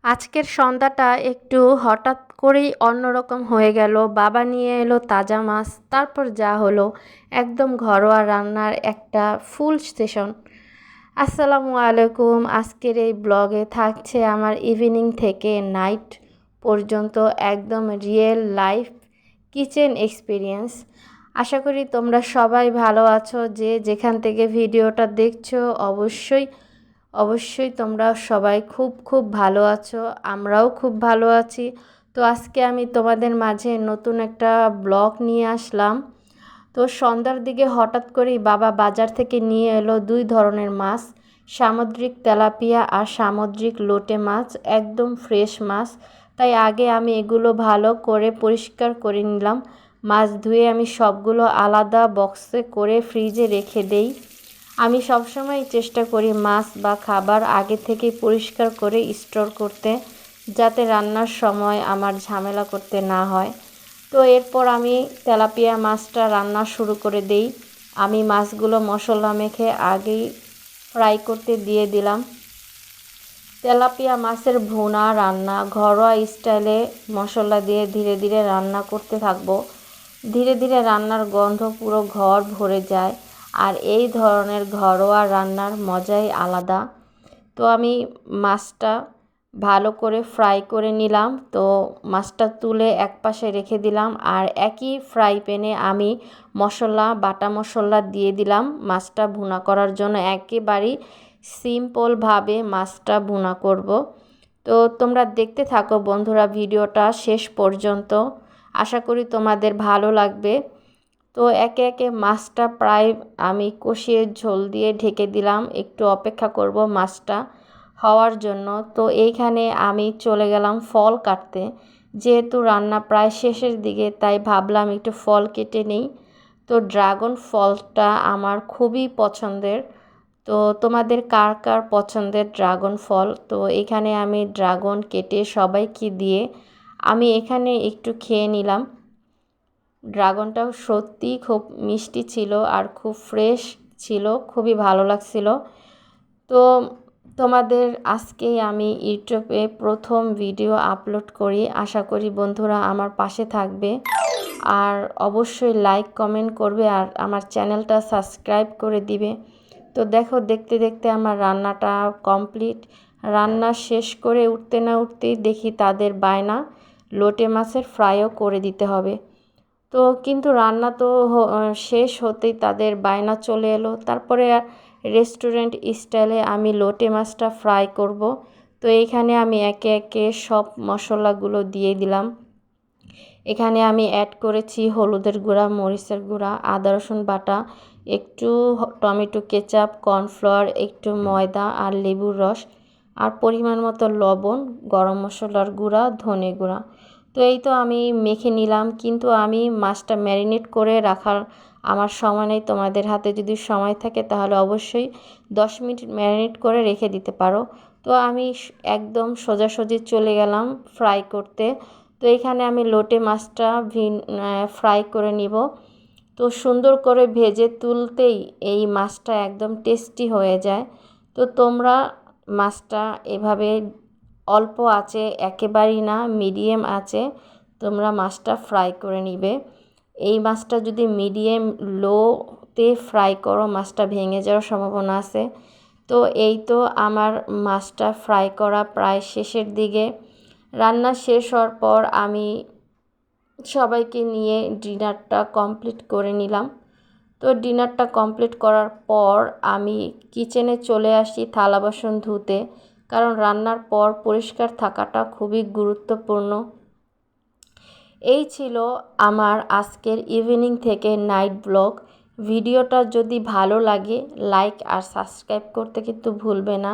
আজকের সন্ধ্যাটা একটু হঠাৎ করেই অন্যরকম হয়ে গেল। বাবা নিয়ে এলো তাজা মাছ, তারপর যা হলো একদম ঘরোয়া রান্নার একটা ফুল সেশন। আসসালামু আলাইকুম। আজকের এই ব্লগে থাকছে আমার ইভিনিং থেকে নাইট পর্যন্ত একদম রিয়েল লাইফ কিচেন এক্সপিরিয়েন্স। আশা করি তোমরা সবাই ভালো আছো। যে যেখান থেকে ভিডিওটা দেখছো অবশ্যই তোমরা সবাই খুব খুব ভালো আছো। আমরাও খুব ভালো আছি। তো আজকে আমি তোমাদের মাঝে নতুন একটা ব্লগ নিয়ে আসলাম। তো সন্ধ্যার দিকে হঠাৎ করেই বাবা বাজার থেকে নিয়ে এলো দুই ধরনের মাছ, সামুদ্রিক তেলাপিয়া আর সামুদ্রিক লোটে মাছ, একদম ফ্রেশ মাছ। তাই আগে আমি এগুলো ভালো করে পরিষ্কার করে নিলাম। মাছ ধুয়ে আমি সবগুলো আলাদা বক্সে করে ফ্রিজে রেখে দেই। আমি সবসময় চেষ্টা করি মাছ বা খাবার আগে থেকে পরিষ্কার করে স্টোর করতে, যাতে রান্নার সময় আমার ঝামেলা করতে না হয়। তো এরপর আমি তেলাপিয়া মাছটা রান্না শুরু করে দেই। আমি মাছগুলো মশলা মেখে আগেই ফ্রাই করতে দিয়ে দিলাম। তেলাপিয়া মাছের ভুনা রান্না ঘরোয়া স্টাইলে মশলা দিয়ে ধীরে ধীরে রান্না করতে থাকবো। ধীরে ধীরে রান্নার গন্ধ পুরো ঘর ভরে যায়, আর এই ধরনের ঘরোয়া রান্নার মজাই আলাদা। তো আমি মাছটা ভালো করে ফ্রাই করে নিলাম। তো মাছটা তুলে একপাশে রেখে দিলাম, আর একই ফ্রাই প্যানে আমি বাটা মশলা দিয়ে দিলাম মাছটা ভুনা করার জন্য। একেবারেই সিম্পলভাবে মাছটা ভুনা করব। তো তোমরা দেখতে থাকো বন্ধুরা ভিডিওটা শেষ পর্যন্ত। আশা করি তোমাদের ভালো লাগবে। তো একে একে মাছটা প্রায় আমি কষিয়ে ঝোল দিয়ে ঢেকে দিলাম, একটু অপেক্ষা করব মাছটা হওয়ার জন্য। তো এইখানে আমি চলে গেলাম ফল কাটতে। যেহেতু রান্না প্রায় শেষের দিকে, তাই ভাবলাম একটু ফল কেটে নেই। তো ড্রাগন ফলটা আমার খুবই পছন্দের। তো তোমাদের কার কার পছন্দের ড্রাগন ফল? তো এখানে আমি ড্রাগন কেটে সবাইকে দিয়ে আমি এখানে একটু খেয়ে নিলাম। ড্রাগনটাও সত্যিই খুব মিষ্টি ছিল আর খুব ফ্রেশ ছিল, খুবই ভালো লাগছিল। তো তোমাদের আজকেই আমি ইউটিউবে প্রথম ভিডিও আপলোড করি। আশা করি বন্ধুরা আমার পাশে থাকবে, আর অবশ্যই লাইক কমেন্ট করবে, আর আমার চ্যানেলটা সাবস্ক্রাইব করে দিবে। তো দেখো দেখতে দেখতে আমার রান্নাটা কমপ্লিট। রান্না শেষ করে উঠতে না উঠতেই দেখি তাদের বায়না লোটে মাছের ফ্রাইও করে দিতে হবে। তো কিন্তু রান্না তো শেষ হতেই তাদের বায়না চলে এলো। তারপরে রেস্টুরেন্ট স্টাইলে আমি লোটে মাছটা ফ্রাই করব। তো এইখানে আমি একে একে সব মশলাগুলো দিয়ে দিলাম। এখানে আমি অ্যাড করেছি হলুদের গুঁড়া, মরিচের গুঁড়া, আদা রসুন বাটা, একটু টমেটো কেচাপ, কর্নফ্লাওয়ার, একটু ময়দা আর লেবুর রস, আর পরিমাণ মতো লবণ, গরম মশলার গুঁড়া, ধনে গুঁড়া। তো এই তো আমি মেখে নিলাম, কিন্তু আমি মাছটা ম্যারিনেট করে রাখার আমার সময় নেই। তোমাদের হাতে যদি সময় থাকে তাহলে অবশ্যই 10 মিনিট ম্যারিনেট করে রেখে দিতে পারো। তো আমি একদম সোজাসুজি চলে গেলাম ফ্রাই করতে। তো এখানে আমি লোটে মাছটা ফ্রাই করে নিব। তো সুন্দর করে ভেজে তুলতেই এই মাছটা একদম টেস্টি হয়ে যায়। তো তোমরা মাছটা এভাবে অল্প আঁচে, একেবারেই না মিডিয়াম আঁচে তোমরা মাছটা ফ্রাই করে নিবে। এই মাছটা যদি মিডিয়াম লোতে ফ্রাই করো মাছটা ভেঙে যাওয়ার সম্ভাবনা আছে। তো এই তো আমার মাছটা ফ্রাই করা প্রায় শেষের দিকে। রান্না শেষ হওয়ার পর আমি সবাইকে নিয়ে ডিনারটা কমপ্লিট করে নিলাম। তো ডিনারটা কমপ্লিট করার পর আমি কিচেনে চলে আসি থালা বাসন ধুতে, কারণ রান্নার পর পরিষ্কার থাকাটা খুবই গুরুত্বপূর্ণ। এই ছিল আমার আজকের ইভিনিং থেকে নাইট ব্লগ। ভিডিওটা যদি ভালো লাগে লাইক আর সাবস্ক্রাইব করতে কিন্তু ভুলবে না।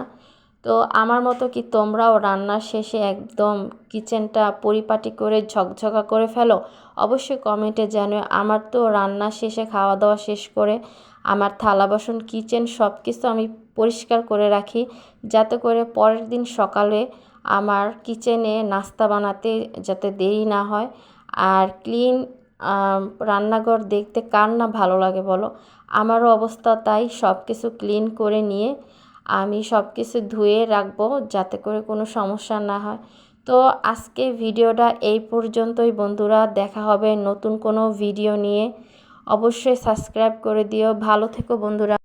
তো আমার মতো কি তোমরাও রান্নার শেষে একদম কিচেনটা পরিপাটি করে ঝকঝকা করে ফেলো? অবশ্যই কমেন্টে জানিও। আমার তো রান্না শেষে খাওয়া দাওয়া শেষ করে আমার থালা বাসন কিচেন সব কিছু আমি পরিষ্কার করে রাখি, যাতে করে পরের দিন সকালে আমার কিচেনে নাস্তা বানাতে যাতে দেরি না হয়। আর ক্লিন রান্নাঘর দেখতে কার না ভালো লাগে বলো? আমারও অবস্থা তাই। সব কিছু ক্লিন করে নিয়ে আমি সব কিছু ধুয়ে রাখবো যাতে করে কোনো সমস্যা না হয়। তো আজকে ভিডিওটা এই পর্যন্তই বন্ধুরা, দেখা হবে নতুন কোনো ভিডিও নিয়ে। অবশ্যই সাবস্ক্রাইব করে দিও। ভালো থেকো বন্ধুরা।